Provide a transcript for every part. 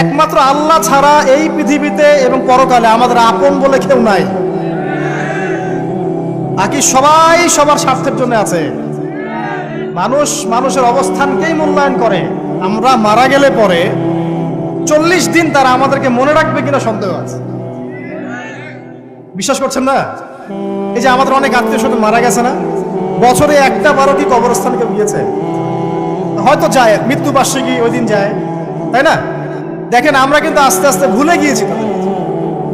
একমাত্র আল্লাহ ছাড়া এই পৃথিবীতে এবং পরকালে আমাদের আপন বলে কেউ নাই। বাকি সবাই সবার স্বার্থের জন্য আছে। মানুষ মানুষের অবস্থানকেই মূল্যায়ন করে। আমরা মারা গেলে পরে 40 দিন তারা আমাদেরকে মনে রাখবে কিনা সন্দেহ আছে। বিশ্বাস করছেন না? এই যে আমাদের অনেক আত্মীয় স্বজন মারা গেছে না, বছরে 1-12টি কবরস্থানকে গিয়েছে, হয়তো যায় মৃত্যুবার্ষিকী ওই দিন যায়, তাই না? দেখেন আমরা কিন্তু আস্তে আস্তে ভুলে গিয়েছি তাদের,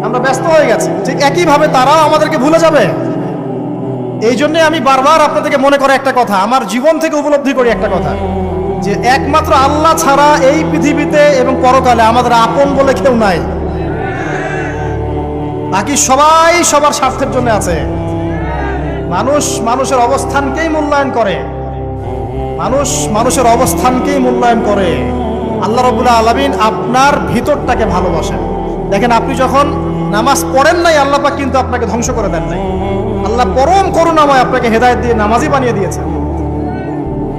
আমরা ব্যস্ত হয়ে গেছি। ঠিক একইভাবে তারাও আমাদেরকে ভুলে যাবে। এই জন্য আমি বারবার আপনাদেরকে মনে করে একটা কথা, আমার জীবন থেকে উপলব্ধি করি একটা কথা, যে একমাত্র আল্লাহ ছাড়া এই পৃথিবীতে এবং পরকালে আমাদের আপন বলে কেউ নাই। বাকি সবাই সবার স্বার্থের জন্য আছে। মানুষ মানুষের অবস্থানকেই মূল্যায়ন করে। মানুষ মানুষের অবস্থানকেই মূল্যায়ন করে। আল্লাহ রাব্বুল আলামিন আপনার ভিতরটাকে ভালোবাসেন। দেখেন আপনি যখন নামাজ পড়েন নাই, আল্লাহ পাক কিন্তু আপনাকে ধ্বংস করে দেন নাই। আল্লাহ পরম করুণাময় আপনাকে হেদায়েত দিয়ে নামাজি বানিয়ে দিয়েছেন।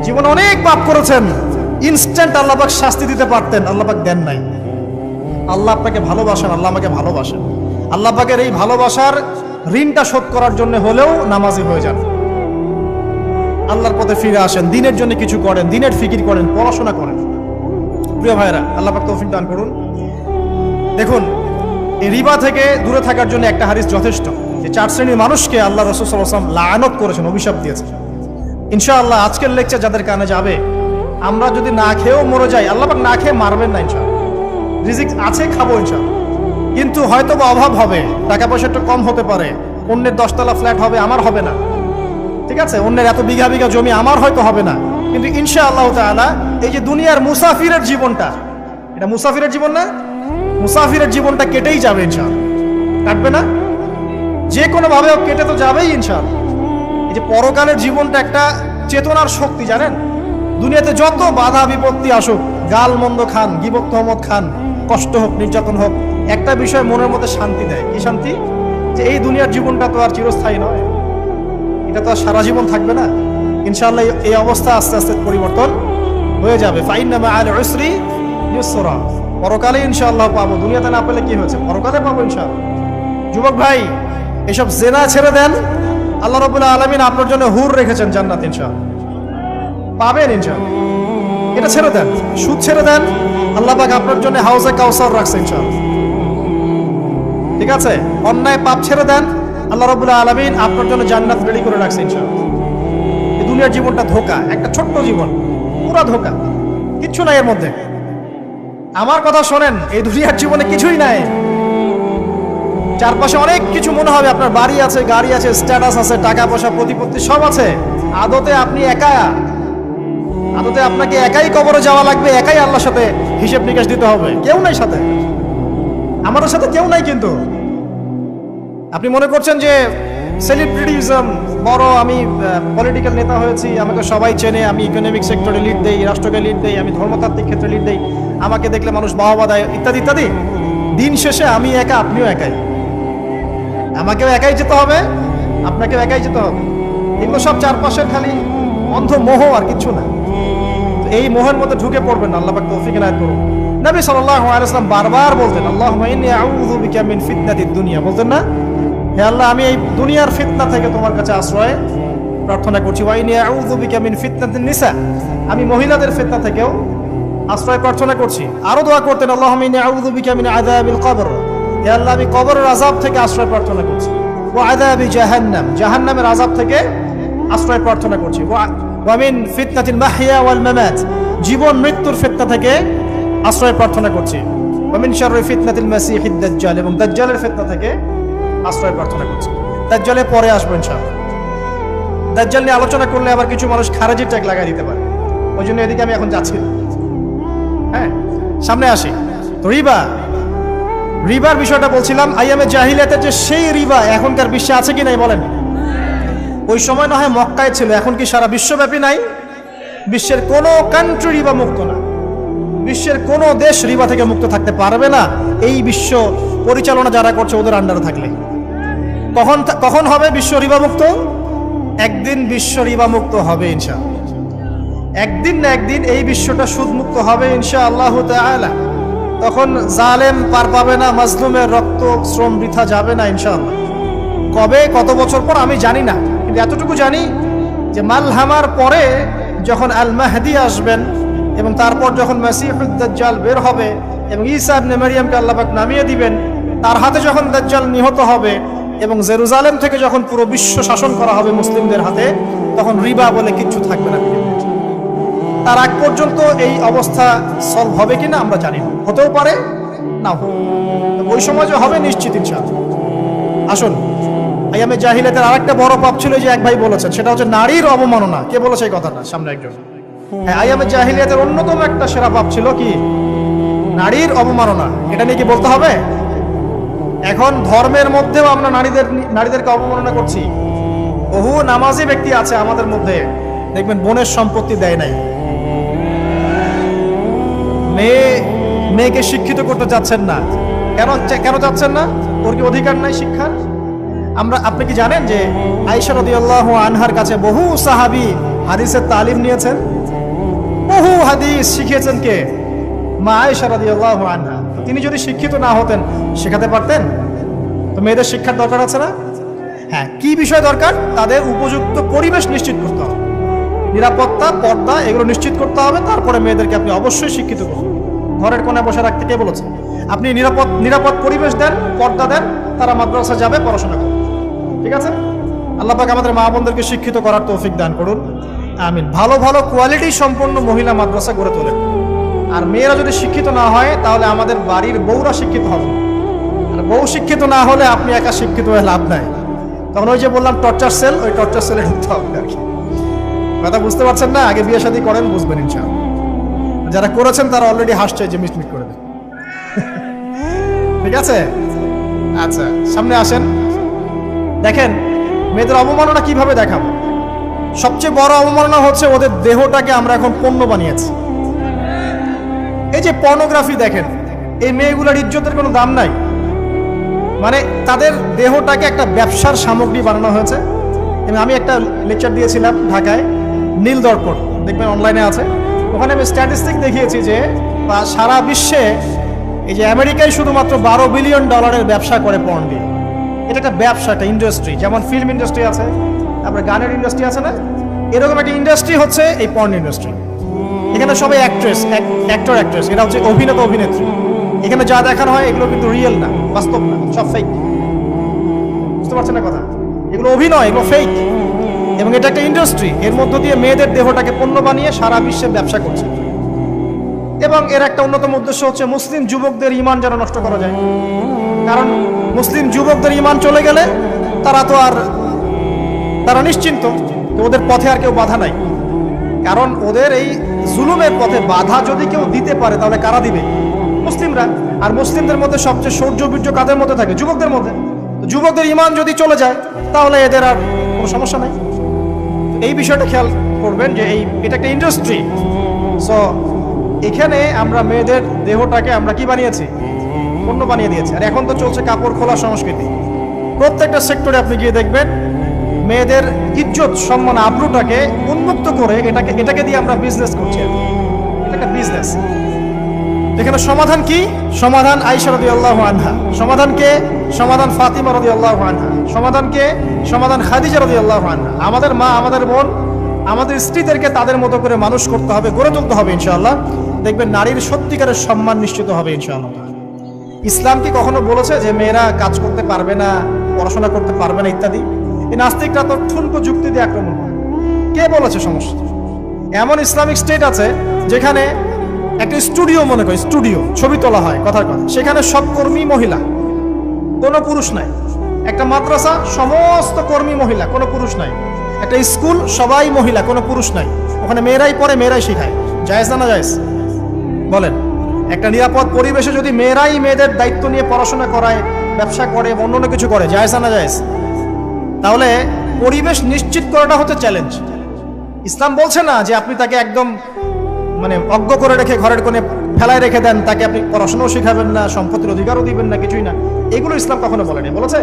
জীবনে অনেক পাপ করেছেন, ইনস্ট্যান্ট আল্লাহ পাক শাস্তি দিতে পারতেন, আল্লাহ পাক দেন নাই। আল্লাহ আপনাকে ভালোবাসেন, আল্লাহ আমাকে ভালোবাসেন। আল্লাহ পাকের এই ভালোবাসার ঋণটা শোধ করার জন্য হলেও নামাজি হয়ে যান, আল্লাহর পথে ফিরে আসেন, দিনের জন্য কিছু করেন, দিনের ফিকির করেন, পড়াশোনা করেন। প্রিয় ভাইরা, আল্লাহ পাক তৌফিক দান করুন। দেখুন, এই রিবা থেকে দূরে থাকার জন্য একটা হাদিস যথেষ্ট, যে 4 শ্রেণীর মানুষকে আল্লাহ রাসূল সাল্লাল্লাহু আলাইহি ওয়াসাল্লাম লাআনত করেছেন, অভিশাপ দিয়েছেন। ইনশাআল্লাহ আজকের লেকচার যাদের কানে যাবে, আমরা যদি না খেয়েও মরে যাই, আল্লাহ পাক না খেয়ে মারবেন না ইনশাআল্লাহ। রিজিক আছে, খাবো ইনশাআল্লাহ। কিন্তু হয়তো বা অভাব হবে, টাকা পয়সা একটু কম হতে পারে, অন্যের 10 তলা ফ্ল্যাট হবে, আমার হবে না, ঠিক আছে? অন্যের এত বিঘা বিঘা জমি আমার হয়তো হবে না, কিন্তু ইনশাআল্লাহ তাআলা এই যে দুনিয়ার মুসাফিরের জীবনটা, এটা মুসাফিরের জীবন না? মুসাফিরের জীবনটা কেটেই যাবে ইনশাআল্লাহ। কাটবে না? যে কোনো ভাবে কেটে তো যাবেই ইনশাআল্লাহ। এই যে পরকালের জীবনটা একটা চেতনার শক্তি, জানেন? দুনিয়াতে যত বাধা বিপত্তি আসুক, গাল মন্দ খান, গীবত তহমত খান, কষ্ট হোক, নির্যাতন হোক, একটা বিষয় মনের মধ্যে শান্তি দেয়। কি শান্তি? যে এই দুনিয়ার জীবনটা তো আর চিরস্থায়ী নয়, এটা তো আর সারা জীবন থাকবে না। ইনশাআল্লাহ এই অবস্থা আস্তে আস্তে পরিবর্তন হয়ে যাবে। ফাইন্না মাআল উসরি ইউসরা, পরকালে ইনশাআল্লাহ পাবো। দুনিয়াতে না পেলে কি হয়েছে, পরকালে পাবো ইনশাআল্লাহ। যুবক ভাই, এসব জেনা ছেড়ে দেন, আল্লাহ রাব্বুল আলামিন আপনার জন্য হুর রেখেছেন জান্নাত, ইনশাআল্লাহ পাবেন ইনশাআল্লাহ। এটা ছেড়ে দেন, সুদ ছেড়ে দেন, আল্লাহ পাক আপনার জন্য হাউজে কাউসার রাখছে ইনশাআল্লাহ, ঠিক আছে? অন্যায় পাপ ছেড়ে দেন, আল্লাহ রাব্বুল আলামিন আপনার জন্য জান্নাত রেডি করে রাখছে ইনশাআল্লাহ। এই দুনিয়ার জীবনটা ধোঁকা, একটা ছোট্ট জীবন, পুরা ধোঁকা, কিচ্ছু নাই এর মধ্যে। আমার কথা শোনেন, এই দুনিয়ার জীবনে কিছুই নাই। চারপাশে অনেক কিছু মনে হবে, আপনার বাড়ি আছে, গাড়ি আছে, স্ট্যাটাস আছে, টাকা পয়সা, প্রতিপত্তি সব আছে। আদতে আপনি একা, আদতে আপনাকে একাই কবরে যাওয়া লাগবে, একাই আল্লাহর সাথে হিসেব নিকাশ দিতে হবে। কেউ নাই সাথে, আমাদের সাথে কেউ নাই। কিন্তু আপনি মনে করছেন যে সেলিব্রিটিজম, বড় আমি পলিটিক্যাল নেতা হয়েছি, আমাকে সবাই চেনে, আমি ইকোনমিক সেক্টরে লিড দেই, রাষ্ট্রকে লিড দেই, আমি ধর্মতাত্ত্বিক ক্ষেত্রে লিড দেই, আমাকে দেখলে মানুষ বাহবা দেয়, ইত্যাদি ইত্যাদি। দিন শেষে আমি একা, আপনিও একাই, আমাকেও একাই যেতে হবে, আপনাকেও একাই যেতে হবে। এগুলো সব চারপাশের খালি অন্ধ মোহ, আর কিছু না। এই মোহের মধ্যে ঢুকে পড়বেন না, আল্লাহ পাক তৌফিক এনায়েত করুন। নবী সাল্লাল্লাহু আলাইহি ওয়াসাল্লাম বারবার বলতেন, আল্লাহুম্মা ইন্নী আউযু বিকা মিন ফিতনাতিদ দুনিয়া, বলতেন না? হে আল্লাহ, আমি এই দুনিয়ার ফিতনা থেকে তোমার কাছে আশ্রয় প্রার্থনা করছি। ওয়া ইন্নী আউযু বিকা মিন ফিতনাতিন নিসা, আমি মহিলাদের ফিতনা থেকেও আশ্রয় প্রার্থনা করছি। আরো দোয়া করতেন, আল্লাহুম্মা ইন্নী আউযু বিকা মিন আযাবিল কবর, হে আল্লাহ, আমি কবরের আযাব থেকে আশ্রয় প্রার্থনা করছি। ওয়া আযাবি জাহান্নাম, জাহান্নামের আযাব থেকে আশ্রয় প্রার্থনা করছি। ওয়া মিন ফিতনাতিল মাহইয়া ওয়াল মামাত, জীবন মৃত্যুর ফিতনা থেকে আশ্রয় প্রার্থনা করছি। ওয়া মিন শাররি ফিতনাতিল মাসিহিদ দাজ্জাল, এবং দাজ্জালের ফিতনা থেকে আশ্রয় প্রার্থনা করছি। দাজ্জালে পরে আসবো ইনশাআল্লাহ। দাজ্জাল নিয়ে আলোচনা করলে আবার কিছু মানুষ খারেজির ট্যাগ লাগাই দিতে পারে, ওই জন্য এদিকে আমি এখন যাচ্ছি। হ্যাঁ, সামনে আসি। তো রিবার বিষয়টা বলছিলাম। আইয়ামে জাহিলিয়াতের যে সেই রিবা এখনকার বিশ্বে আছে কি নাই বলেন? ওই সময় না হয় মক্কায় ছিল, এখন কি সারা বিশ্বব্যাপী নাই? বিশ্বের কোনো কান্ট্রি রিবা মুক্ত না, বিশ্বের কোনো দেশ রিবা থেকে মুক্ত থাকতে পারবে না, এই বিশ্ব পরিচালনা যারা করছে ওদের আন্ডারে থাকলে। কখন হবে বিশ্ব রিবা মুক্ত? একদিন বিশ্ব রিবা মুক্ত হবে ইনশাআল্লাহ। একদিন না একদিন এই বিশ্বটা সুদ মুক্ত হবে ইনশাআল্লাহ তাআলা। তখন জালেম পার পাবে না, মাজলুমের রক্ত শ্রম বৃথা যাবে না ইনশাআল্লাহ। কবে কত বছর পর আমি জানি না, কিন্তু এতটুকু জানি যে মালহামার পরে যখন আল মাহদি আসবেন এবং তারপর যখন মাসিহুদ দাজ্জাল বের হবে এবং ঈসা ইবনে মারইয়ামকে আল্লাহ পাক নামিয়ে দিবেন, তার হাতে যখন দাজ্জাল নিহত হবে এবং জেরুজালেম থেকে যখন পুরো বিশ্ব শাসন করা হবে মুসলিমদের হাতে, তখন রিবা বলে কিচ্ছু থাকবে না। তার আগ পর্যন্ত এই অবস্থা সলভ হবে কিনা আমরা জানি না, হতেও পারে নাও। ওই সময় যে হবে নিশ্চিত ইনশাআল্লাহ। আসুন, আইয়ামে জাহিলিয়াতের আরেকটা বড় পাপ ছিল যে এক ভাই বলেছেন, সেটা হচ্ছে নারীর অবমাননা। কে বলেছে এই কথাটা? সামনে একজন। হ্যাঁ, আইয়ামে জাহিলিয়াতের অন্যতম একটা সেরা পাপ ছিল কি? নারীর অবমাননা। এটা নিয়ে কি বলতে হবে? এখন ধর্মের মধ্যেও আমরা নারীদেরকে অবমাননা করছি। বহু নামাজি ব্যক্তি আছে আমাদের মধ্যে, দেখবেন বোনের সম্পত্তি দেয় নাই, মেয়েকে শিক্ষিত করতে চাচ্ছেন না। কেন চাচ্ছেন না? ওর কি অধিকার নাই শিক্ষার? আপনি কি জানেন যে আয়েশা রাদিয়াল্লাহু আনহার কাছে বহু সাহাবী হাদিসের তালিম নিয়েছেন, বহু হাদিস শিখিয়েছেন কে? মা আয়েশা রাদিয়াল্লাহু আনহা। তিনি যদি শিক্ষিত না হতেন শেখাতে পারতেন? তো মেয়েদের শিক্ষার দরকার আছে না? হ্যাঁ, কি বিষয় দরকার? তাদের উপযুক্ত পরিবেশ নিশ্চিত করতে হবে, নিরাপত্তা, পর্দা এগুলো নিশ্চিত করতে হবে। তারপরে মেয়েদেরকে আপনি অবশ্যই শিক্ষিত করুন। ঘরের কোণে বসে রাখতে কে বলেছে? আপনি নিরাপদ পরিবেশ দেন, পর্দা দেন, তারা মাদ্রাসা যাবে, পড়াশোনা করবে। ঠিক আছে? আল্লাহ পাক আমাদের মা বোনদেরকে শিক্ষিত করার তৌফিক দান করুন, আমিন। ভালো ভালো কোয়ালিটি সম্পন্ন মহিলা মাদ্রাসা গড়ে তোলেন। আর মেয়েরা যদি শিক্ষিত না হয় তাহলে আমাদের বাড়ির বউরা শিক্ষিত হবে। আর বউ শিক্ষিত না হলে আপনি একা শিক্ষিত হয়ে লাভ নাই। তখন ওই যে বললাম টর্চার সেল, ওই টর্চার সেলে ঢুকতে হবে আর কি। কথা বুঝতে পারছেন না? আগে বিয়ে শাদী করেন, বুঝবেন ইনশাআল্লাহ। যারা করেছেন তারা অলরেডি হাসছে যে মিটমিট করে দেন। ঠিক আছে? আচ্ছা, সামনে আসেন। দেখেন মেয়েদের অবমাননা কিভাবে দেখাবো। সবচেয়ে বড় অবমাননা হচ্ছে ওদের দেহটাকে আমরা এখন পণ্য বানিয়েছি। এই যে পর্নোগ্রাফি দেখেন, এই মেয়েগুলোর ইজ্জতের কোনো দাম নাই। মানে তাদের দেহটাকে একটা ব্যবসার সামগ্রী বানানো হয়েছে। এবং আমি একটা লেকচার দিয়েছিলাম ঢাকায়, নীল দর্পণ, দেখবেন অনলাইনে আছে। ওখানে আমি স্ট্যাটিস্টিক দেখিয়েছি যে সারা বিশ্বে এই যে আমেরিকায় শুধুমাত্র $12 বিলিয়ন ব্যবসা করে পর্ন দিয়ে। এটা একটা ব্যবসা, একটা ইন্ডাস্ট্রি। যেমন ফিল্ম ইন্ডাস্ট্রি আছে, তারপরে গানের ইন্ডাস্ট্রি আছে না, এরকম একটা ইন্ডাস্ট্রি হচ্ছে এই পর্ন ইন্ডাস্ট্রি। এখানে সবাই অ্যাক্টর অ্যাক্ট্রেস, এরা হচ্ছে অভিনেতা অভিনেত্রী। এখানে যা দেখানো হয় এগুলো কিন্তু রিয়েল না, বাস্তব না, সব ফেক। বুঝতে পারছেন না কথা? এগুলো অভিনয়, এগুলো ফেক। এবং এটা একটা ইন্ডাস্ট্রি, এর মধ্য দিয়ে মেয়েদের দেহটাকে পণ্য বানিয়ে সারা বিশ্বে ব্যবসা করছে। এবং এর একটা অন্যতম উদ্দেশ্য হচ্ছে মুসলিম যুবকদের ঈমান যেন নষ্ট করা যায়। কারণ মুসলিম যুবকদের ঈমান চলে গেলে তারা নিশ্চিন্ত, ওদের পথে আর কেউ বাধা নাই। কারণ ওদের এই জুলুমের পথে বাধা যদি কেউ দিতে পারে তাহলে কারা দিবে? মুসলিমরা। আর মুসলিমদের মধ্যে সবচেয়ে শৌর্য বীর্য কাদের মধ্যে থাকে? যুবকদের মধ্যে। যুবকদের ঈমান যদি চলে যায় তাহলে এদের আর কোনো সমস্যা নাই। এই বিষয়টা খেয়াল করবেন যে এটা একটা ইন্ডাস্ট্রি। সো এখানে আমরা মেয়েদের দেহটাকে আমরা কি বানিয়েছি? পণ্য বানিয়ে দিয়েছি। আর এখন তো চলছে কাপড় খোলা সংস্কৃতি। প্রত্যেকটা সেক্টরে আপনি গিয়ে দেখবেন মেয়েদের ইজ্জত, সম্মান, আব্রুটাকে উন্মুক্ত করে এটাকে দিয়ে আমরা বিজনেস করছি। এটা একটা বিজনেস। এখানে সমাধান কি? সমাধান আয়েশা রাদিয়াল্লাহু আনহা। সমাধান কে? সমাধান ফাতিমা রাদিয়াল্লাহু আনহা। সমাধান কে? সমাধান খাদিজা রাদিয়াল্লাহু আনহা। আমাদের মা, আমাদের বোন, আমাদের স্ত্রীদেরকে তাদের মতো করে মানুষ করতে হবে, গড়ে তুলতে হবে ইনশাআল্লাহ। দেখবেন নারীর সত্যিকারের সম্মান নিশ্চিত হবে ইনশাআল্লাহ। ইসলাম কি কখনো বলেছে যে মেয়েরা কাজ করতে পারবে না, পড়াশোনা করতে পারবে না ইত্যাদি? এই নাস্তিকরা তো ঠুনকো যুক্তি দিয়ে আক্রমণ করে। কে বলেছে সমস্যা? এমন ইসলামিক স্টেট আছে যেখানে একটা স্টুডিও, মনে করি স্টুডিও, ছবি তোলা হয়, কথার কথা, সেখানে সব কর্মী মহিলা, কোনো পুরুষ নাই। একটা মাদ্রাসা, সমস্ত কর্মী মহিলা, কোনো পুরুষ নাই। একটা স্কুল, সবাই মহিলা, কোনো পুরুষ নাই। ওখানে মেয়েরাই পড়ে, মেয়েরাই শেখায়। জায়েজ না জায়েজ বলেন? একটা নিরাপদ পরিবেশে যদি মেয়েরাই মেয়েদের দায়িত্ব নিয়ে পড়াশোনা করায়, ব্যবসা করে, অন্য কিছু করে, জায়েজ না জায়েজ? তাহলে পরিবেশ নিশ্চিত করাটা হচ্ছে চ্যালেঞ্জ। ইসলাম বলছে না যে আপনি তাকে একদম অজ্ঞ করে রেখে ঘরের কোণে ফেলায় রেখে দেন, তাকে আপনি পড়াশোনাও শেখাবেন না, সম্পত্তির অধিকারও দিবেন না, কিছুই না। এগুলো ইসলাম কখনো বলেনি। বলেছে?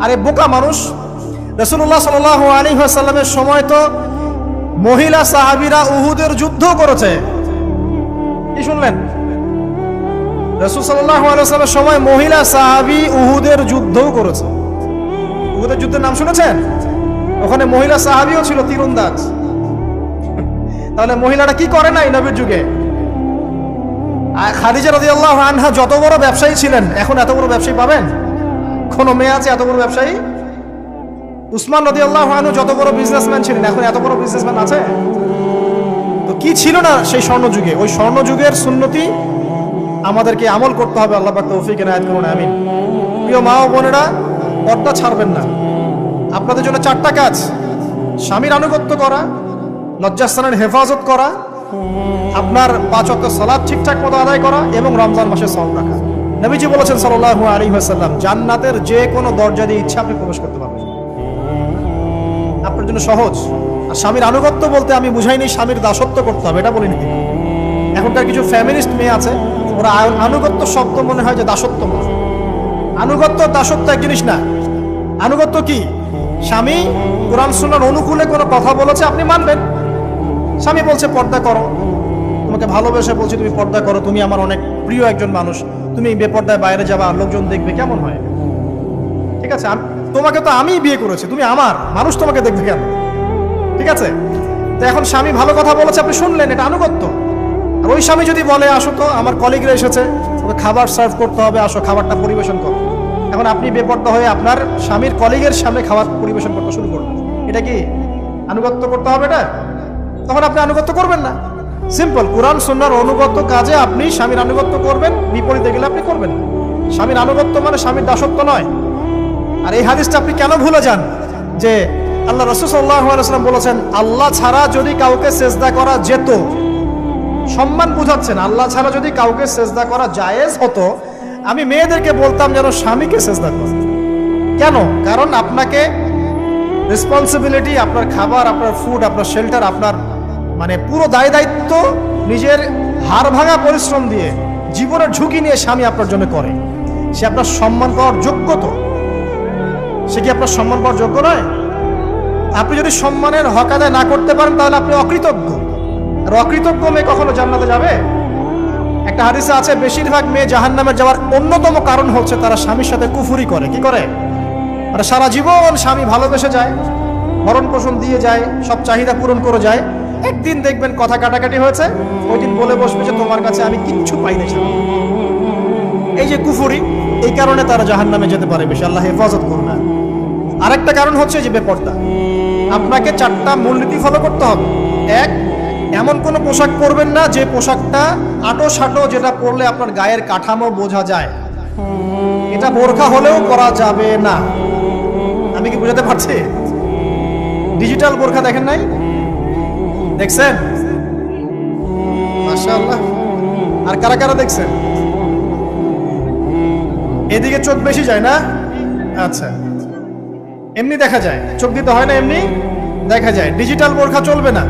আরে বোকা মানুষ! রাসূলুল্লাহ সাল্লাল্লাহু আলাইহি ওয়াসাল্লামের সময় তো মহিলা সাহাবীরা উহুদের যুদ্ধ করেছে। কি শুনলেন? রাসূল সাল্লাল্লাহু আলাইহি ওয়াসাল্লামের সময় মহিলা সাহাবী উহুদের যুদ্ধও করেছে। উহুদের যুদ্ধের নাম শুনেছেন? ওখানে মহিলা সাহাবীও ছিল তীরন্দাজ। তাহলে মহিলাটা কি করে নাই নবীর যুগে? খাদিজা রাদিয়াল্লাহু আনহা যত বড় ব্যবসায়ী ছিলেন, এখন এত বড় ব্যবসায়ী পাবেন? কোন মেয়ে আছে এত বড় ব্যবসায়ী? উসমান রাদিয়াল্লাহু আনহু যত বড় বিজনেসম্যান ছিলেন, এখন এত বড় বিজনেসম্যান আছে? তো কি ছিল না সেই স্বর্ণযুগে? ওই স্বর্ণযুগের সুন্নতি আমাদেরকে আমল করতে হবে। আল্লাহ পাক তৌফিক এনায়েত করুন, আমিন। প্রিয় মা ও বোনেরা, পর্দা ছাড়বেন না। আপনাদের জন্য 4টা কাজ: স্বামীর আনুগত্য করা, লজ্জাস্থানের হেফাজত করা, আপনার 5 ওয়াক্ত সালাত ঠিকঠাক মতো আদায় করা এবং রমজান মাসে সওম রাখা। নবীজি বলেছেন সাল্লাল্লাহু আলাইহি ওয়াসাল্লাম, জান্নাতের যে কোনো দরজা দিয়ে ইচ্ছা আপনি প্রবেশ করতে পারবেন। আপনার জন্য সহজ। আর স্বামীর আনুগত্য বলতে আমি বুঝাইনি স্বামীর দাসত্ব করতে হবে, এটা বলিনি। এখনকার কিছু ফ্যামিলিস্ট মেয়ে আছে, ওরা আনুগত্য শব্দ মনে হয় যে দাসত্ব। আনুগত্য দাসত্ব এক জিনিস না। আনুগত্য কি? স্বামী কোরআন সুন্নাহর অনুকূলে কোনো কথা বলেছে, আপনি মানবেন। স্বামী বলছে পর্দা করো, তোমাকে ভালোবেসে বলছি তুমি পর্দা করো, তুমি আমার অনেক প্রিয় একজন মানুষ, তুমি বেপর্দায় বাইরে যাবা, লোকজন দেখবে, কেমন হয়? ঠিক আছে, তোমাকে তো আমি বিয়ে করেছি, তুমি আমার, মানুষ তোমাকে দেখবে কেন? ঠিক আছে, তো এখন স্বামী ভালো কথা বলেছে, আপনি শুনলেন, এটা আনুগত্য। আর ওই স্বামী যদি বলে আসো তো আমার কলিগরা এসেছে, ওকে খাবার সার্ভ করতে হবে, আসো খাবারটা পরিবেশন করো, এখন আপনি বেপর্দা হয়ে আপনার স্বামীর কলিগের সামনে খাবার পরিবেশন করতে শুরু করবেন, এটা কি আনুগত্য করতে হবে? এটা তখন আপনি আনুগত্য করবেন না। সিম্পল, কোরআন সুন্নাহর অনুগত কাজে আপনি স্বামীর আনুগত্য করবেন, বিপরীতে গেলে আপনি করবেন না। স্বামীর আনুগত্য মানে স্বামীর দাসত্ব নয়। আর এই হাদিসটা আপনি কেন ভুলে যান যে আল্লাহ রাসূল সাল্লাল্লাহু আলাইহি ওয়াসাল্লাম বলেছেন, আল্লাহ ছাড়া যদি কাউকে সেজদা করা যেত, সম্মান বুঝাচ্ছেন, আল্লাহ ছাড়া যদি কাউকে সেজদা করা জায়েজ হতো, আমি মেয়েদেরকে বলতাম যেন স্বামীকে সেজদা করে। কেন? কারণ আপনাকে রেসপন্সিবিলিটি, আপনার খাবার, আপনার ফুড, আপনার শেল্টার, আপনার মানে পুরো দায় দায়িত্ব নিজের হাড় ভাঙা পরিশ্রম দিয়ে, জীবনের ঝুঁকি নিয়ে স্বামী আপনার জন্য করে। সে আপনার সম্মান পাওয়ার যোগ্য তো? সে কি আপনার সম্মান পাওয়ার যোগ্য নয়? আপনি যদি সম্মানের হক আদায় না করতে পারেন তাহলে আপনি অকৃতজ্ঞ। আর অকৃতজ্ঞ মেয়ে কখনো জান্নাতে যাবে? একটা হাদিসে আছে, বেশিরভাগ মেয়ে জাহান্নামে যাওয়ার অন্যতম কারণ হচ্ছে তারা স্বামীর সাথে কুফরি করে। কি করে? আর সারা জীবন স্বামী ভালোবেসে যায়, ভরণ পোষণ দিয়ে যায়, সব চাহিদা পূরণ করে যায়, একদিন দেখবেন কথা কাটাকাটি হয়েছে, ওই দিন বলে বসবে যে তোমার কাছে আমি কিচ্ছু পাই না। এই যে কুফরি, এই কারণে তারা জাহান্নামে যেতে পারে বেশি। আল্লাহ হেফাজত করুন। আরেকটা কারণ হচ্ছে যে বেপর্দা। আপনাকে 4টা মূলনীতি ফলো করতে হবে। 1, এমন কোনো পোশাক পরবেন না যে পোশাকটা আটো সাটো, যেটা পরলে আপনার গায়ের কাঠামো বোঝা যায়। এটা বোরখা হলেও পরা যাবে না। আমি কি বুঝাতে পারছি? ডিজিটাল বোরখা দেখেন নাই? দেখছেন? মাশাআল্লাহ। আর কারা কারা দেখছেন? এদিকে চোখ বেশি যায় না? আচ্ছা, এমনি দেখা যায়, চোখ দিতে হয় না, এমনি দেখা যায়। ডিজিটাল বোরখা চলবে না,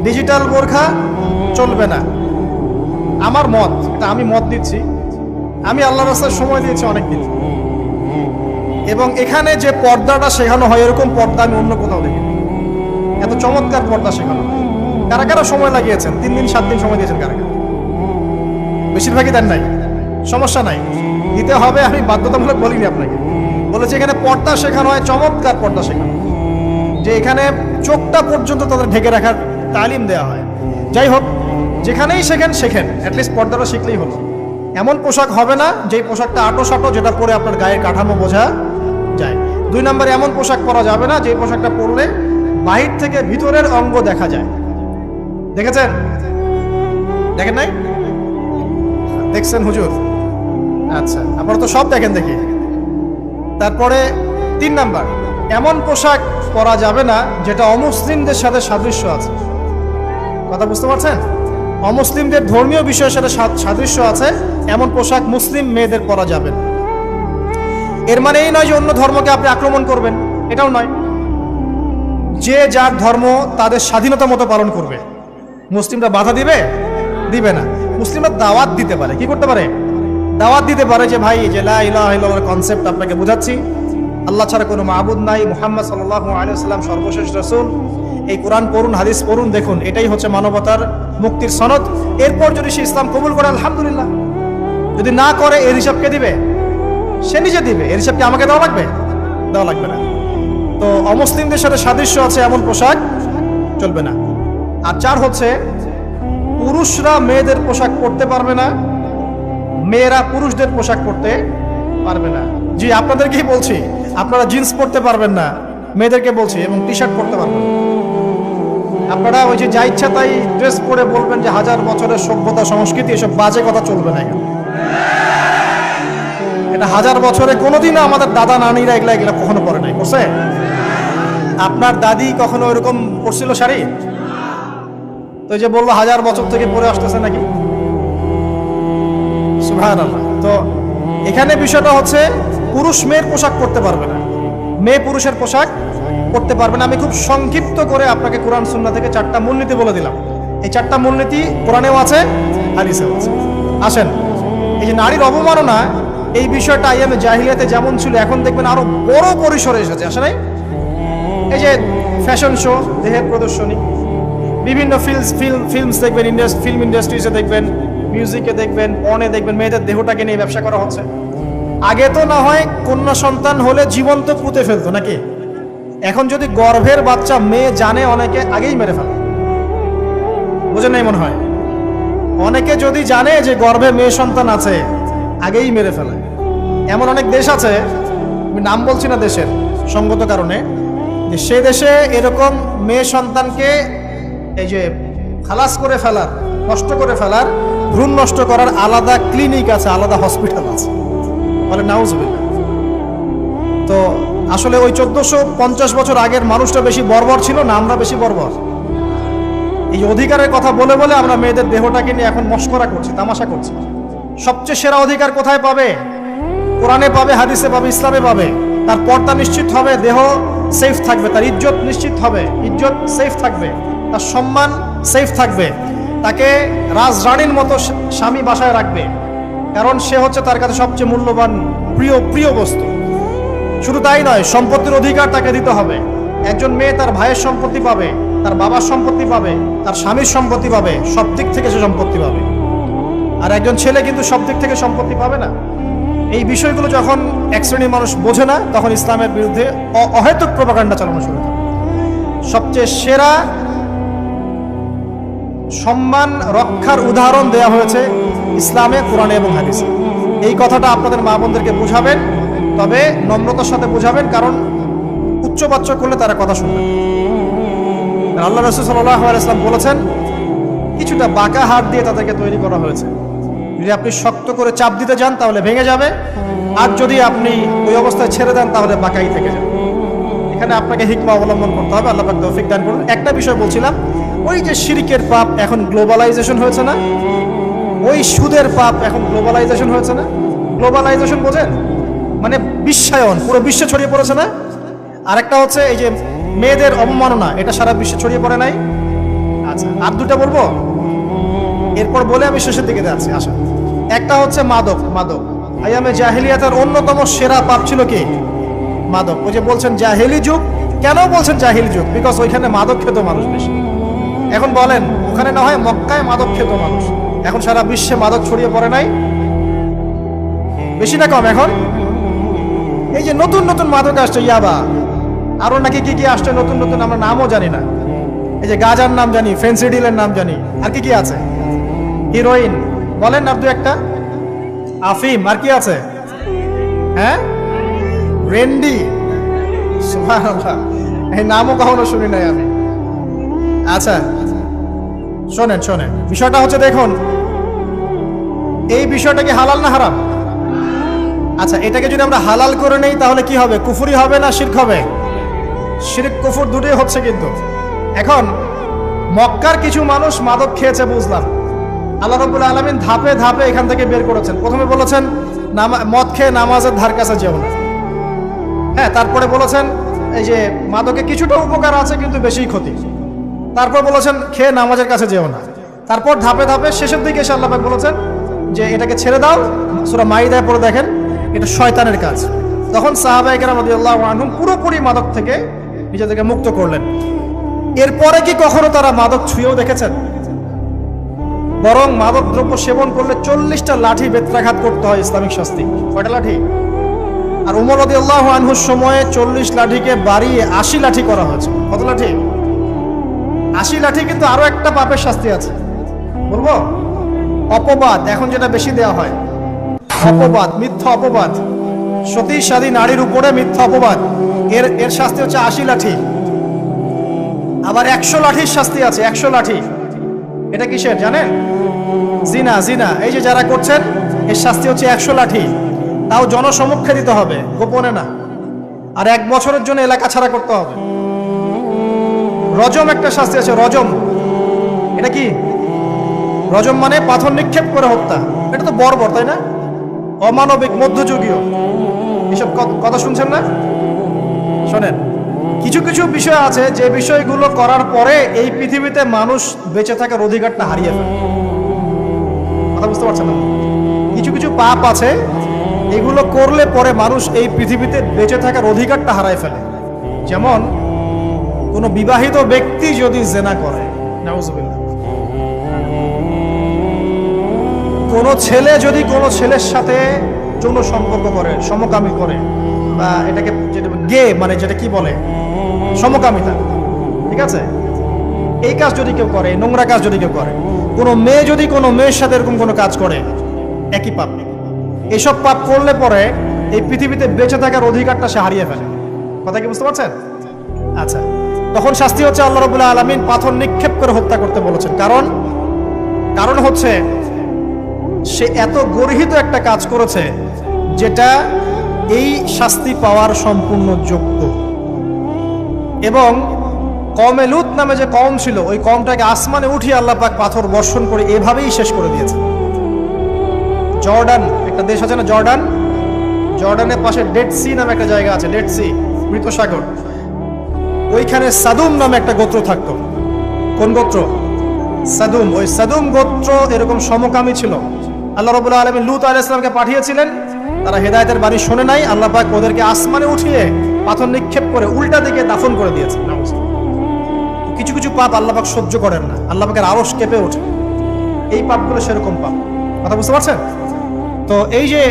ডিজিটাল বোরখা চলবে না। আমার মত, এটা আমি মত দিচ্ছি, আমি আল্লাহর রাস্তায় সময় দিয়েছি অনেকদিন, এবং এখানে যে পর্দাটা শেখানো হয় এরকম পর্দা আমি অন্য কোথাও দেখিনি। এত চমৎকার পর্দা শেখানো হয়। কারা কারা সময় লাগিয়েছেন? 3 দিন 7 দিন সময় দিয়েছেন কারা কারা? বেশিরভাগই দেন নাই, সমস্যা নাই, দিতে হবে। আমি বাধ্যতামূলক বলিনি আপনাকে, বলেছি এখানে পর্দা শেখানো হয়, চমৎকার পর্দা শেখানো হয়, যে এখানে চোখটা পর্যন্ত তাদের ঢেকে রাখার তালিম দেওয়া হয়। যাই হোক, যেখানেই শেখেন, অ্যাটলিস্ট পর্দাটা শিখলেই হলো। এমন পোশাক হবে না যেই পোশাকটা আটো সাটো, যেটা পরে আপনার গায়ের কাঠামো বোঝা যায়। 2 নম্বরে, এমন পোশাক পরা যাবে না যে পোশাকটা পরলে বাহির থেকে ভিতরের অঙ্গ দেখা যায়। দেখেছেন? দেখেন নাই? দেখছেন হুজুর? আচ্ছা, আপনারা তো সব দেখেন দেখি। তারপরে 3 নাম্বার, এমন পোশাক পরা যাবে না যেটা অমুসলিমদের সাথে সাদৃশ্য আছে। কথা বুঝতে পারছেন? অমুসলিমদের ধর্মীয় বিষয়ের সাথে সাদৃশ্য আছে এমন পোশাক মুসলিম মেয়েদের পরা যাবে না। এর মানে এই নয় যে অন্য ধর্মকে আপনি আক্রমণ করবেন, এটাও নয়। যে যার ধর্ম তাদের স্বাধীনতা মতো পালন করবে। মুসলিমরা বাধা দিবে? দিবে না। মুসলিমরা দাওয়াত দিতে পারে। কি করতে পারে? দাওয়াত দিতে পারে যে ভাই, যে লা ইলাহা ইল্লাল্লাহর কনসেপ্ট আপনাকে বুঝাচ্ছি, আল্লাহ ছাড়া কোনো মাবুদ নাই, মুহাম্মদ সাল্লাল্লাহু আলাইহি ওয়াসাল্লাম সর্বশেষ রাসূল, এই কোরআন পড়ুন, হাদিস পড়ুন, দেখুন এটাই হচ্ছে মানবতার মুক্তির সনদ। এরপর যদি সে ইসলাম কবুল করে আলহামদুলিল্লাহ, যদি না করে এর হিসাব কে দিবে? সে নিজে দিবে। এর হিসাব কি আমাকে দেওয়া লাগবে? দেওয়া লাগবে না। তো অমুসলিমদের সাথে সাদৃশ্য আছে এমন পোশাক চলবে না। আর 4 হচ্ছে পুরুষরা মেয়েদের পোশাক পরতে পারবে না, মেয়েরা পুরুষদের পোশাক পরতে পারবে না। জি, আপনাদেরকেই বলছি, আপনারা জিন্স পরতে পারবেন না, মেয়েদেরকে বলছি, এবং টি শার্ট পরতে পারবেন না। আপনারা ওই যে যা ইচ্ছা তাই ড্রেস পরে বলবেন যে 1000 বছরের সভ্যতা সংস্কৃতি, এসব বাজে কথা চলবে না। এটা 1000 বছরে কোনোদিনও আমাদের দাদা নানিরা এগুলা কখনো পরে নাই। করছে? আপনার দাদি কখনো ওইরকম পরছিল শাড়ি? তো যে বলবো 1000 বছর থেকে পরে আসতেছে নাকি? সুবহানাল্লাহ। তো এখানে বিষয়টা হচ্ছে পুরুষ মেয়ের পোশাক পরতে পারবে না, মেয়ে পুরুষের পোশাক পরতে পারবে না। আমি খুব সংক্ষিপ্ত করে আপনাকে কোরআন সুন্নাহ থেকে 4টা মূলনীতি বলে দিলাম। এই 4টা মূলনীতি কোরআনেও আছে, হাদিসেও আছে। আসেন, এই যে নারীর অবমাননা, এই বিষয়টা আইয়ামে জাহিলিয়াতে যেমন ছিল, এখন দেখবেন আরো বড় পরিসরে এসেছে। আসলে এই যে ফ্যাশন শো, দেহের প্রদর্শনী, বিভিন্ন ফিল্মস দেখবেন, ফিল্ম ইন্ডাস্ট্রিজে দেখবেন, মিউজিকে দেখবেন, পর্নে দেখবেন, মেয়েদের দেহটাকে নিয়ে ব্যবসা করা হচ্ছে। আগে তো না হয় কন্যা সন্তান হলে জীবন্ত পুঁতে ফেলতো নাকি? এখন যদি গর্ভের বাচ্চা মেয়ে জানে, অনেকে আগেই মেরে ফেলে। বুঝেন নাই মনে হয়? অনেকে যদি জানে যে গর্ভে মেয়ে সন্তান আছে, আগেই মেরে ফেলে। এমন অনেক দেশ আছে, আমি নাম বলছি না দেশের সঙ্গত কারণে, যে সে দেশে এরকম মেয়ে সন্তানকে এই যে খালাস করে ফেলার, নষ্ট করে ফেলার, ভ্রূণ নষ্ট করার আলাদা ক্লিনিক আছে, আলাদা হসপিটাল আছে। বলে নাউজুবিল্লাহ। তো আসলে ওই 1450 বছর আগের মানুষটা বেশি বর্বর ছিল না আমরা বেশি বর্বর? এই অধিকারের কথা বলে বলে আমরা মেয়েদের দেহটাকে নিয়ে এখন মস্করা করছি, তামাশা করছি। সবচেয়ে সেরা অধিকার কোথায় পাবে? কোরআনে পাবে, হাদিসে পাবে, ইসলামে পাবে। তার পর্দা নিশ্চিত হবে, দেহ সেফ থাকবে, তার ইজ্জত নিশ্চিত হবে, ইজ্জত সেফ থাকবে, তার সম্মান সেফ থাকবে, তাকে রাজরানীর মতো স্বামী বাসায় রাখবে, কারণ সে হচ্ছে তার কাছে সবচেয়ে মূল্যবান প্রিয় বস্তু। শুধু তাই নয়, সম্পত্তির অধিকার তাকে দিতে হবে। একজন মেয়ে তার ভাইয়ের সম্পত্তি পাবে, তার বাবার সম্পত্তি পাবে, তার স্বামীর সম্পত্তি পাবে, সব দিক থেকে সে সম্পত্তি পাবে। আর একজন ছেলে কিন্তু সব দিক থেকে সম্পত্তি পাবে না। এই বিষয়গুলো যখন এক শ্রেণীর মানুষ বোঝে না, তখন ইসলামের বিরুদ্ধে অহেতুক প্রপাগান্ডা চালানো শুরু করে। সবচেয়ে সেরা সম্মান রক্ষার উদাহরণ দেয়া হয়েছে ইসলামে, কোরআনে এবং হাদিসে। এই কথাটা আপনাদের মা বোনদেরকে বুঝাবেন, তবে নম্রতার সাথে বুঝাবেন, কারণ উচ্চবাচ্য করলে তারা কথা শুনবে। আল্লাহ রাসূল সাল্লাল্লাহু আলাইহি ওয়াসাল্লাম বলেছেন, কিছুটা বাঁকা হাত দিয়ে তাদেরকে তৈরি করা হয়েছে। যদি আপনি শক্ত করে চাপ দিতে যান তাহলে ভেঙে যাবে, আর যদি আপনি ওই অবস্থায় ছেড়ে দেন তাহলে বাঁকাই থেকে যাবে। এখানে আপনাকে হিকমা অবলম্বন করতে হবে। আল্লাহ পাক তৌফিক দান করুন। একটা বিষয় বলছিলাম, ওই যে শিরকের পাপ এখন গ্লোবালাইজেশন হয়েছে না, ওই সুদের পাপ এখন গ্লোবালাইজেশন হয়েছে না। গ্লোবালাইজেশন বোঝেন? মানে বিশ্বায়ন, পুরো বিশ্বে ছড়িয়ে পড়েছে না। আর একটা হচ্ছে এই যে মেয়েদের অবমাননা, এটা সারা বিশ্বে ছড়িয়ে পড়ে নাই? আচ্ছা, আর দুটা বলবো, এরপর বলে আমি শেষের দিকে যাচ্ছি। আসা, একটা হচ্ছে মাদক। আইয়ামে জাহিলিয়াতের অন্যতম সেরা পাপ ছিল কি? মাদক। ওই যে বলছেন জাহিলি যুগ, কেন বলছেন জাহিলি যুগ? বিকজ ওইখানে মাদক খেত মানুষ বেশি। এখন বলেন, ওখানে না হয় মক্কায় মাদক খেত মানুষ, এখন সারা বিশ্বে মাদক ছড়িয়ে পড়ে নাই? বেশি না কম? এখন এই যে নতুন নতুন মাদক আসছে, ইয়াবা, আরো নাকি কি কি আসছে নতুন নতুন, আমরা নামও জানি না। এই যে গাঁজার নাম জানি, ফেন্সিডিলের নাম জানি, আর কি কি আছে? হিরোইন বলেন, আর দু একটা, আফিম, আর কি আছে? হ্যাঁ, রেন্ডি, সুবহানাল্লাহ, এই নামও কখনো শুনি নাই আমি। আচ্ছা শোনেন, বিষয়টা হচ্ছে, দেখুন এই বিষয়টা কি হালাল না হারাম? আচ্ছা, এটাকে যদি আমরা হালাল করে নেই তাহলে কি হবে? কুফরি হবে না শিরক হবে? শিরক কুফর দুটোই হচ্ছে। কিন্তু এখন মক্কার কিছু মানুষ মাদক খেয়েছে বুঝলাম, আল্লাহ রাব্বুল আলামিন ধাপে ধাপে এখান থেকে বের করেছেন। প্রথমে বলেছেন মদ খেয়ে নামাজের ধার কাছে যেও না। হ্যাঁ, তারপরে বলেছেন এই যে মাদকে কিছুটা উপকার আছে কিন্তু বেশি ক্ষতি। তারপর বলেছেন খেয়ে নামাজের কাছে যেও না। তারপর ধাপে ধাপে শেষের দিকে এসে আল্লাহ পাক বলেছেন যে এটাকে ছেড়ে দাও। সূরা মাইদায় পড়ে দেখেন, এটা শয়তানের কাজ। তখন সাহাবায়ে কেরাম রাদিয়াল্লাহু আনহুম পুরোপুরি মাদক থেকে নিজেদেরকে মুক্ত করলেন। এরপরে কি কখনো তারা মাদক ছুঁয়েও দেখেছেন? বরং মাদকদ্রব্য সেবন করলে 40টা লাঠি বেত্রাঘাত করতে হয় ইসলামিক শাস্তি। কয়টা লাঠি? আর উমর রাদিয়াল্লাহু আনহুর সময়ে 40 লাঠিকে বাড়িয়ে 80 লাঠি করা হয়েছে। কত লাঠি? 80 লাঠি। কিন্তু আরো একটা পাপের শাস্তি আছে, বলবো? অপবাদ, এখন যেটা বেশি দেওয়া হয়, অপবাদ, মিথ্যা অপবাদ, সতী সাদী নারীর উপরে মিথ্যা অপবাদ, এর শাস্তি হচ্ছে 80 লাঠি। আবার 100 লাঠির শাস্তি আছে, 100 লাঠি। এটা কিসের জানেন? জিনা। জিনা, এই যে যারা করছেন, এর শাস্তি হচ্ছে 100 লাঠি। তাও জনসমক্ষে দিতে হবে, গোপনে না। আর 1 বছরের জন্য এলাকা ছাড়া করতে হবে। রজম একটা শাস্তি আছে, রজম। এটা কি? রজম মানে পাথর নিক্ষেপ করে হত্যা। এটা তো বর্বর, তাই না? অমানবিক, মধ্যযুগীয়। এসব কথা শুনছেন না? শোনেন, কিছু কিছু বিষয় আছে যে বিষয়গুলো করার পরে এই পৃথিবীতে মানুষ বেঁচে থাকার অধিকারটা হারিয়ে ফেলে। কথা বুঝতে পারছেন না? কিছু কিছু পাপ আছে, এগুলো করলে পরে মানুষ এই পৃথিবীতে বেঁচে থাকার অধিকারটা হারায় ফেলে। যেমন কোনো বিবাহিত ব্যক্তি যদি জেনা করে, নাউজুবিল্লাহ, কোনো ছেলে যদি কোনো ছেলের সাথে যৌন সম্পর্ক করে, সমকামী করে, বা এটাকে যেটা গে মানে যেটা কি বলে, সমকামিতা, ঠিক আছে? এই কাজ যদি কেউ করে, নোংরা কাজ যদি কেউ করে, কোনো মেয়ে যদি কোনো মেয়ের সাথে এরকম কোনো কাজ করে, একই পাপ। এসব পাপ করলে পরে এই পৃথিবীতে বেঁচে থাকার অধিকারটা সে হারিয়ে ফেলে। কথা কি বুঝতে পারছেন? আচ্ছা, তখন শাস্তি হচ্ছে আল্লাহ রাব্বুল আলামিন পাথর নিক্ষেপ করে হত্যা করতে বলেছেন। কারণ হচ্ছে সে এত গর্হিত একটা কাজ করেছে যেটা এই শাস্তি পাওয়ার সম্পূর্ণ যোগ্য। এবং কওমে লূত নামে যে কওম ছিল, ওই কওমটাকে আসমানে উঠিয়ে আল্লাহ পাক পাথর বর্ষণ করে এভাবেই শেষ করে দিয়েছে। জর্ডান একটা দেশ আছে না, জর্ডান? জর্ডানের পাশে ডেড সি নামে একটা জায়গা আছে, ডেড সি, মৃত সাগর। ওইখানে সাদুম নামে একটা গোত্র থাকতো। কোন গোত্র? সাদুম। ওই সাদুম গোত্র এরকম সমকামী ছিল। আল্লাহ রাব্বুল আলামিন লূত আলাইহিস সালামকে পাঠিয়েছিলেন, তারা হেদায়েতের বাণী শুনে নাই। আল্লাহ পাক ওদেরকে আসমানে উঠিয়ে পাথর নিক্ষেপ করে উল্টা দিকে দাফন করে দিয়েছে। কিছু কিছু পাপ আল্লাহ পাক সহ্য করেন না, আল্লাহ পাকের আরশ কেঁপে ওঠে। এই পাপগুলো সেরকম পাপ। কথা বুঝতে পারছেন? তো এই যে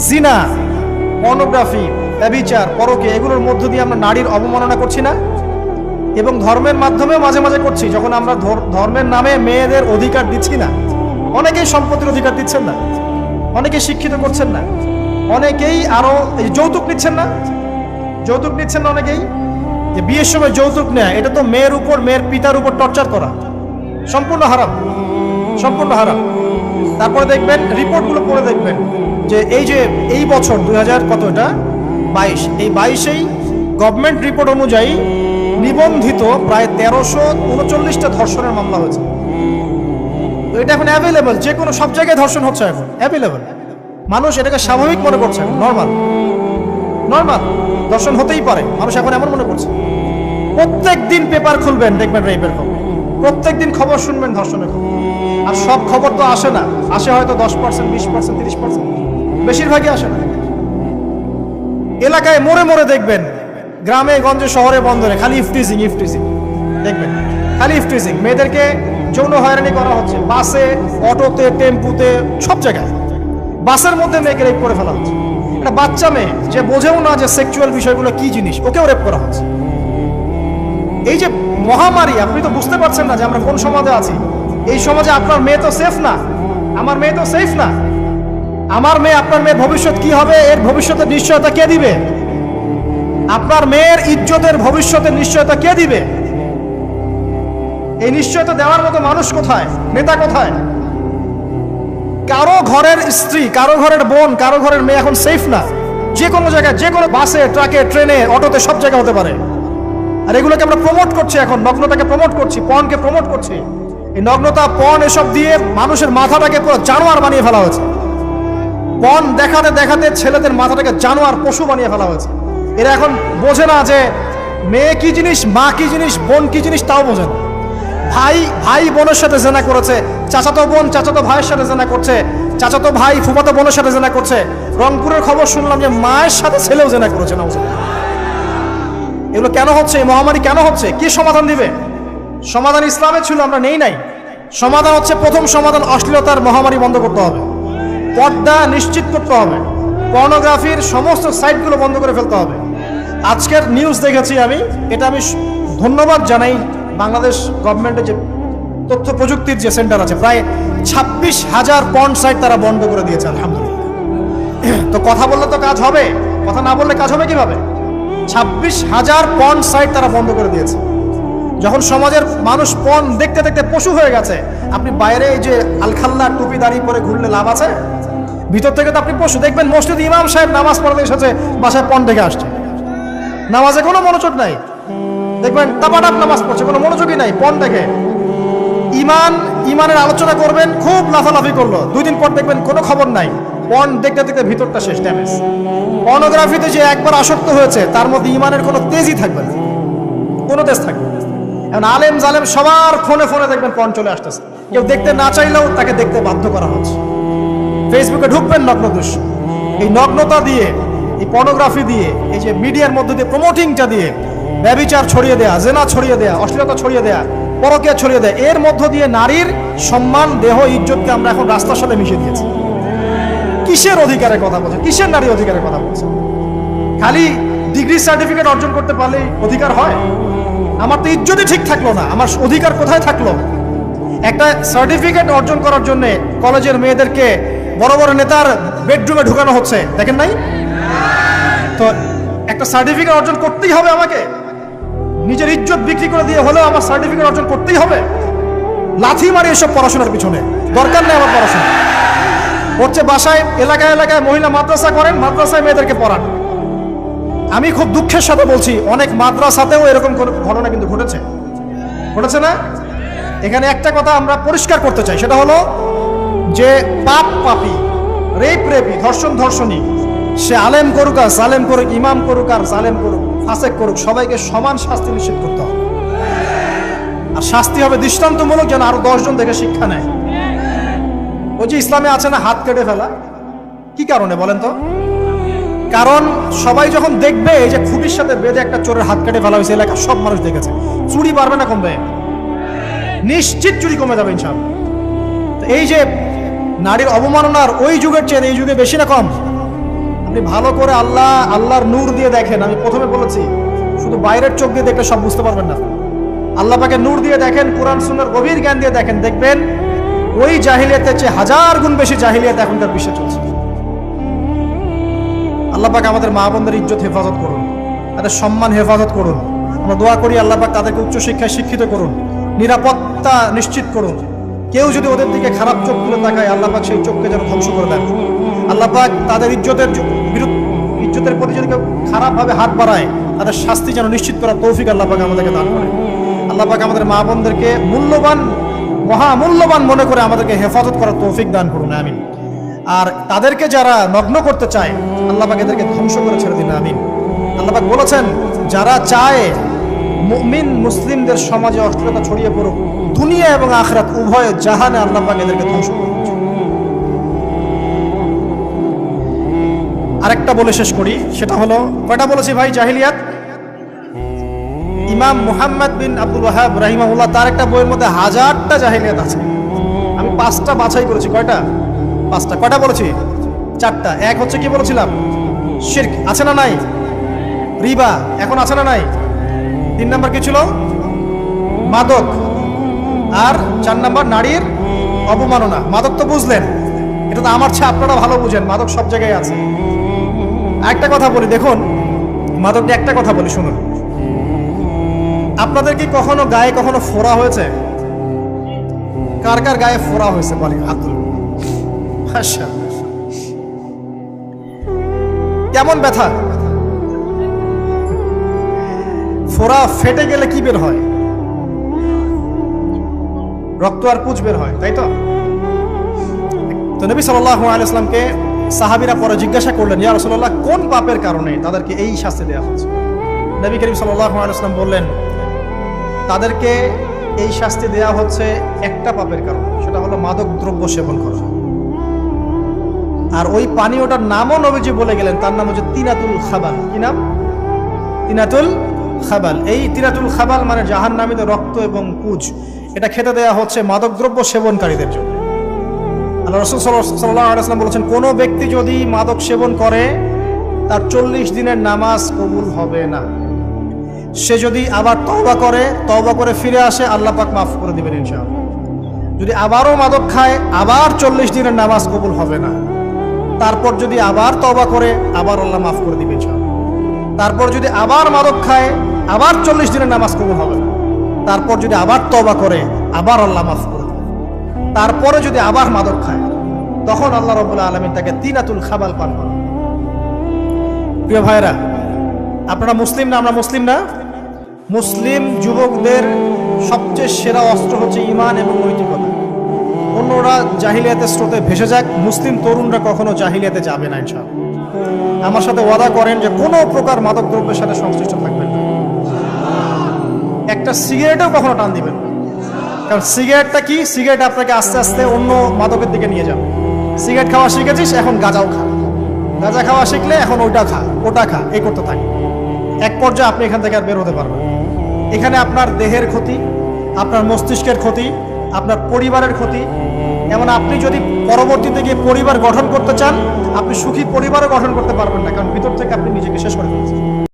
জিনা, পর্নোগ্রাফি, ব্যভিচার, পরকীয়া, এগুলোর মধ্য দিয়ে আমরা নারীর অবমাননা করছি না? এবং ধর্মের মাধ্যমেও মাঝে মাঝে করছি, যখন আমরা ধর্মের নামে মেয়েদের অধিকার দিচ্ছি না। অনেকেই সম্পত্তির অধিকার দিচ্ছেন না, অনেকেই শিক্ষিত করছেন না, অনেকেই আরো যৌতুক নিচ্ছেন না। যৌতুক নিচ্ছেন না অনেকেই। যে বিয়ের সময় যৌতুক নেয়, এটা তো মেয়ের উপর, মেয়ের পিতার উপর টর্চার করা, সম্পূর্ণ হারাম, সম্পূর্ণ হারাম। তারপরে দেখবেন, রিপোর্টগুলো পড়ে দেখবেন যে এই বছর 2022, এই 22-এই গভর্নমেন্ট রিপোর্ট অনুযায়ী নিবন্ধিত প্রায় 1339টা ধর্ষণের মামলা হয়েছে। তো এটা এখন অ্যাভেলেবল, যে কোনো সব জায়গায় ধর্ষণ হচ্ছে, এখন অ্যাভেলেবল। মানুষ এটাকে স্বাভাবিক মনে করছে, নর্মাল ধর্ষণ হতেই পারে, মানুষ এখন এমন মনে করছে। প্রত্যেক দিন পেপার খুলবেন, দেখবেন রেপের খবর, প্রত্যেক দিন খবর শুনবেন ধর্ষণের খবর। আর সব খবর তো আসে না, আসে হয়তো 10%, 20%, 30%, বেশিরভাগই আসে না। এলাকায় মোড়ে মোড়ে দেখবেন, গ্রামে গঞ্জে শহরে বন্দরে খালি ইফটিজিং দেখবেন, খালি ইফটিজিং। মেয়েদেরকে যৌন হয়রানি করা হচ্ছে, বাসে, অটোতে, টেম্পুতে, সব জায়গায়। বাসের মধ্যে মেয়েকে রেপ করে ফেলা হচ্ছে। একটা বাচ্চা মেয়ে যে বোঝেও না যে সেক্সুয়াল বিষয়গুলো কি জিনিস, ওকেও রেপ করা হচ্ছে। এই যে মহামারী, আপনি তো বুঝতে পারছেন না যে আমরা কোন সমাজে আছি। এই সমাজে আপনার মেয়ে তো সেফ না, আমার মেয়ে তো সেফ না। আমার মেয়ে, আপনার মেয়ের ভবিষ্যৎ কি হবে, এর ভবিষ্যতের নিশ্চয়তা কে দিবে? আপনার মেয়ের ইজ্জতের ভবিষ্যতের নিশ্চয়তা কে দিবে? এই নিশ্চয়তা দেওয়ার মতো মানুষ কোথায়, নেতা কোথায়? কারো ঘরের স্ত্রী, কারো ঘরের বোন, কারো ঘরের মেয়ে এখন সেফ না। যে কোনো জায়গায়, যে কোনো বাসে, ট্রাকে, ট্রেনে, অটোতে, সব জায়গায় হতে পারে। আর এগুলোকে আমরা প্রমোট করছি, এখন নগ্নতাকে প্রমোট করছি, পর্নকে প্রমোট করছি। এই নগ্নতা, পর্ন, এসব দিয়ে মানুষের মাথাটাকে পুরো জানোয়ার বানিয়ে ফেলা হয়েছে। পর্ন দেখাতে দেখাতে ছেলেদের মাথাটাকে জানোয়ার, পশু বানিয়ে ফেলা হয়েছে। এরা এখন বোঝে না যে মেয়ে কি জিনিস, মা কি জিনিস, বোন কি জিনিস, তাও বোঝে না। ভাই বোনের সাথে জেনা করেছে, চাচাতো বোন চাচাতো ভাইয়ের সাথে জেনা করছে, চাচাতো ভাই ফুফাতো বোনের সাথে জেনা করছে। রংপুরের খবর শুনলাম যে মায়ের সাথে ছেলেও জেনা করেছে। না, এগুলো কেন হচ্ছে? এই মহামারী কেন হচ্ছে? কি সমাধান দিবে? সমাধান ইসলামে ছিল, আমরা নেই নাই। সমাধান হচ্ছে, প্রথম সমাধান অশ্লীলতার মহামারী বন্ধ করতে হবে, পর্দা নিশ্চিত করতে হবে, পর্নোগ্রাফির সমস্ত সাইটগুলো বন্ধ করে ফেলতে হবে। আজকের নিউজ দেখেছি আমি, এটা আমি ধন্যবাদ জানাই বাংলাদেশ গভর্নমেন্টের যে তথ্য প্রযুক্তির যে সেন্টার আছে, প্রায় 26,000 পর্ন সাইট তারা বন্ধ করে দিয়েছে, আলহামদুলিল্লাহ। তো কথা বললে তো কাজ হবে, কথা না বললে কাজ হবে কিভাবে? 26,000 পর্ন সাইট তারা বন্ধ করে দিয়েছে। যখন সমাজের মানুষ পর্ন দেখতে দেখতে পশু হয়ে গেছে, আপনি বাইরে এই যে আলখাল্লা টুপি দাঁড়িয়ে পরে ঘুরলে লাভ আছে? ভিতর থেকে তো আপনি পশু। দেখবেন মসজিদ ইমাম সাহেব নামাজ পড়তে এসেছে, বাসায় পর্ন দেখে আসছে, নামাজে কোনো মনোযোগ নাই। দেখবেন টাপাটাপ নামাজ পড়ছে, কোনো মনোযোগই নাই, পর্ন দেখে। ইমানের আলোচনা করবেন, খুব লাফালাফি করলো, 2 দিন পর দেখবেন কোনো খবর নাই, পর্ন দেখতে দেখতে ভিতরটা শেষ, ড্যামেজ। পর্নোগ্রাফিতে যে একবার আসক্ত হয়েছে, তার মধ্যে ইমানের কোনো তেজই থাকবে না, কোনো তেজ থাকবে না। এখন আলেম জালেম সবার ফোনে ফোনে দেখবেন পর্ন চলে আসতেছে, কেউ দেখতে না চাইলেও তাকে দেখতে বাধ্য করা হচ্ছে। ফেসবুকে ঢুকবেন নগ্ন দৃশ্য, এই নগ্নতা দিয়ে, এই পর্নোগ্রাফি দিয়ে, এই যে মিডিয়ার মধ্যে দিয়ে প্রমোটিংটা দিয়ে ব্যভিচার ছড়িয়ে দেয়া, জেনা ছড়িয়ে দেয়া, অশ্লীলতা ছড়িয়ে দেয়া, পরকীয়া ছড়িয়ে দেয়, এর মধ্য দিয়ে নারীর সম্মান, দেহ, ইজ্জতকে আমরা এখন রাস্তার সাথে মিশিয়ে দিয়েছি। কিসের অধিকারের কথা বলছে? কিসের নারী অধিকারের কথা বলছে? খালি ডিগ্রি সার্টিফিকেট অর্জন করতে পারলেই অধিকার হয়? আমার তো ইজ্জতই ঠিক থাকলো না, আমার অধিকার কোথায় থাকলো? একটা সার্টিফিকেট অর্জন করার জন্য কলেজের মেয়েদেরকে বড় বড় নেতার বেডরুমে ঢুকানো হচ্ছে, দেখেন নাই? তো একটা সার্টিফিকেট অর্জন করতেই হবে আমাকে, নিজের ইজ্জত বিক্রি করে দিয়ে হলেও আমার সার্টিফিকেট অর্জন করতেই হবে। লাথি মারি এসব পড়াশোনার পিছনে, দরকার নেই আমার পড়াশোনা। হচ্ছে বাসায় এলাকায় এলাকায় মহিলা মাদ্রাসা করেন, মাদ্রাসায় মেয়েদেরকে পড়ান। আমি খুব দুঃখের সাথে বলছি, অনেক মাদ্রাসাতেও এরকম ঘটনা কিন্তু ঘটেছে, ঘটেছে না? এখানে একটা কথা আমরা পরিষ্কার করতে চাই, সেটা হলো যে পাপ পাপী, রেপি, ধর্ষণী, সে আলেম করুক আর জালেম করুক, ইমাম করুক আর জালেম করুক, ফাসেক করুক, সবাইকে সমান শাস্তি নিশ্চিত করতে হবে। আর শাস্তি হবে দৃষ্টান্তমূলক, যেন আরো 10 জন দেখে শিক্ষা নেয়। ওই যে ইসলামে আছে না হাত কেটে ফেলা, কি কারণে বলেন তো? কারণ সবাই যখন দেখবে এই যে খুঁটির সাথে বেঁধে একটা চোরের হাত কেটে ফেলা হয়েছে, এলাকার সব মানুষ দেখেছে, চুরি বাড়বে না কমবে? নিশ্চিত চুরি কমে যাবে ইনশাআল্লাহ। এই যে নারীর অবমাননার ওই যুগের চেয়ে এই যুগে বেশি না কম? আপনি ভালো করে আল্লাহর নূর দিয়ে দেখেন। আমি প্রথমে বলেছি, শুধু বাইরের চোখ দিয়ে দেখলে সব বুঝতে পারবেন না। আল্লাহ পাকে নূর দিয়ে দেখেন, কোরআন সুন্নাহর গভীর জ্ঞান দিয়ে দেখেন, দেখবেন ওই জাহিলিয়াতের চেয়ে 1000 গুণ বেশি জাহিলিয়াত এখনকার বিশ্বে চলছে। আল্লাহ পাক আমাদের মা বোনদের ইজ্জত হেফাজত করুন, তাদের সম্মান হেফাজত করুন। আমরা দোয়া করি আল্লাহ পাক তাদেরকে উচ্চশিক্ষায় শিক্ষিত করুন, নিরাপত্তা নিশ্চিত করুন। কেউ যদি ওদের দিকে খারাপ চোখ তুলে তাকায়, আল্লাহ পাক সেই চোখকে যেন ধ্বংস করে দেন। আল্লাহ পাক তাদের ইজ্জতের প্রতি যদি কেউ খারাপভাবে হাত বাড়ায়, তাদের শাস্তি যেন নিশ্চিত করার তৌফিক আল্লাহ পাক আমাদেরকে দান করে। আল্লাহ পাক আমাদের মা বোনদেরকে মহামূল্যবান মনে করে আমাদেরকে হেফাজত করার তৌফিক দান করুন, আমিন। আর তাদেরকে যারা নগ্ন করতে চায়, আল্লাহ পাক এদেরকে ধ্বংস করে ছেড়ে দিন, আমিন। আল্লাহ পাক বলেছেন, যারা চায় মুমিন মুসলিমদের সমাজে অশ্লীলতা ছড়িয়ে পড়ুক, দুনিয়া এবং আখিরাত উভয় জাহানে আল্লাহ পাক এদেরকে ধ্বংস করুন। আরেকটা বলে শেষ করি, সেটা হলো, কয়টা বলেছি ভাই জাহিলিয়াত? ইমাম মুহাম্মদ বিন আব্দুল ওয়াহাব রাহিমাহুল্লাহ, তার একটা বইয়ের মধ্যে 1000টা জাহিলিয়াত আছে। আমি 5টা বাছাই করেছি। কয়টা? 5টা। কয়টা বলেছি? 4টা। এক হচ্ছে কি বলেছিলাম? শিরক, আছে না নাই? রিবা এখন আছে না নাই? 3 নাম্বার কি ছিল? মাদক। আর 4 নাম্বার নারীর অবমাননা। মাদক তো বুঝলেন, এটা তো আমার চেয়ে আপনারা ভালো বুঝেন, মাদক সব জায়গায় আছে। একটা কথা বলি, দেখুন মাদক নিয়ে একটা কথা বলি, শুনুন। আপনাদের কি কখনো গায়ে কখনো ফোড়া হয়েছে? কার কার গায়ে ফোড়া হয়েছে বলি? হাত তুলুন। আচ্ছা, কেমন ব্যথা? ফোড়া ফেটে গেলে কি বের হয়? রক্ত আর পুঁজ বের হয়, তাই তো? তো নবী সাল্লাল্লাহু আলাইহি ওয়াসাল্লামকে সাহাবীরা পরে জিজ্ঞাসা করলেন, ইয়া রাসূলুল্লাহ, কোন পাপের কারণে তাদেরকে এই শাস্তি দেওয়া হচ্ছে? নবী করিম সাল্লাল্লাহু আলাইহি ওয়াসাল্লাম বললেন, তাদেরকে এই শাস্তি দেওয়া হচ্ছে একটা পাপের কারণে, সেটা হলো মাদক দ্রব্য সেবন করা। আর ওই পানীয়টার নামও নবীজি বলে গেলেন, তার নাম হচ্ছে তিনাতুল খাবাল। কি নাম? তিনাতুল খাবাল। এই তিনাতুল খাবাল মানে জাহান্নামীদের রক্ত এবং পুঁজ। এটা খেতে দেয়া হচ্ছে মাদকদ্রব্য সেবনকারীদের জন্য। আল্লাহ রাসূল সাল্লাল্লাহু আলাইহি ওয়াসাল্লাম বলেছেন, কোনো ব্যক্তি যদি মাদক সেবন করে তার 40 দিনের নামাজ কবুল হবে না। সে যদি আবার তওবা করে ফিরে আসে, আল্লাহ পাক মাফ করে দিবেন ইনশাআল্লাহ। যদি আবারও মাদক খায়, আবার 40 দিনের নামাজ কবুল হবে না। তারপর যদি আবার তওবা করে, আবার আল্লাহ মাফ করে দিবেন ইনশাআল্লাহ। তারপর যদি আবার মাদক খায়, আবার 40 দিনের নামাজ কবুল হবে না। তারপর যদি আবার তওবা করে, আবার আল্লাহ মাফ করে দিবেন। তারপরে যদি আবার মাদক খায়, তখন আল্লাহ রাব্বুল আলামিন তাকে তিনাতুল খাবাল পান করান। প্রিয় ভাইরা, আপনারা মুসলিম না? আমরা মুসলিম না? মুসলিম যুবকদের সবচেয়ে সেরা অস্ত্র হচ্ছে ঈমান এবং নৈতিকতা। অন্যরা জাহিলিয়াতের স্রোতে ভেসে যাক, মুসলিম তরুণরা কখনো জাহিলিয়াতে যাবে না ইনশাআল্লাহ। আমার সাথে ওয়াদা করেন যে কোনো প্রকার মাদক দ্রব্যের সাথে সংশ্লিষ্ট থাকবেন না। একটা সিগারেটও কখনো টান দিবেন না। কারণ সিগারেটটা কি? সিগারেট আপনাকে আস্তে আস্তে অন্য মাদকের দিকে নিয়ে যাবে। সিগারেট খাওয়া শিখেছিস, এখন গাঁজাও খা। গাঁজা খাওয়া শিখলে এখন ওটা খা, এই করতে থাকে। এক পর্যায়ে আপনি এখান থেকে আর বের হতে পারবেন। এখানে আপনার দেহের ক্ষতি, আপনার মস্তিষ্কের ক্ষতি, আপনার পরিবারের ক্ষতি। এমন আপনি যদি পরবর্তীতে গিয়ে পরিবার গঠন করতে চান, আপনি সুখী পরিবারও গঠন করতে পারবেন না, কারণ ভিতর থেকে আপনি নিজেকে শেষ করে ফেলছেন।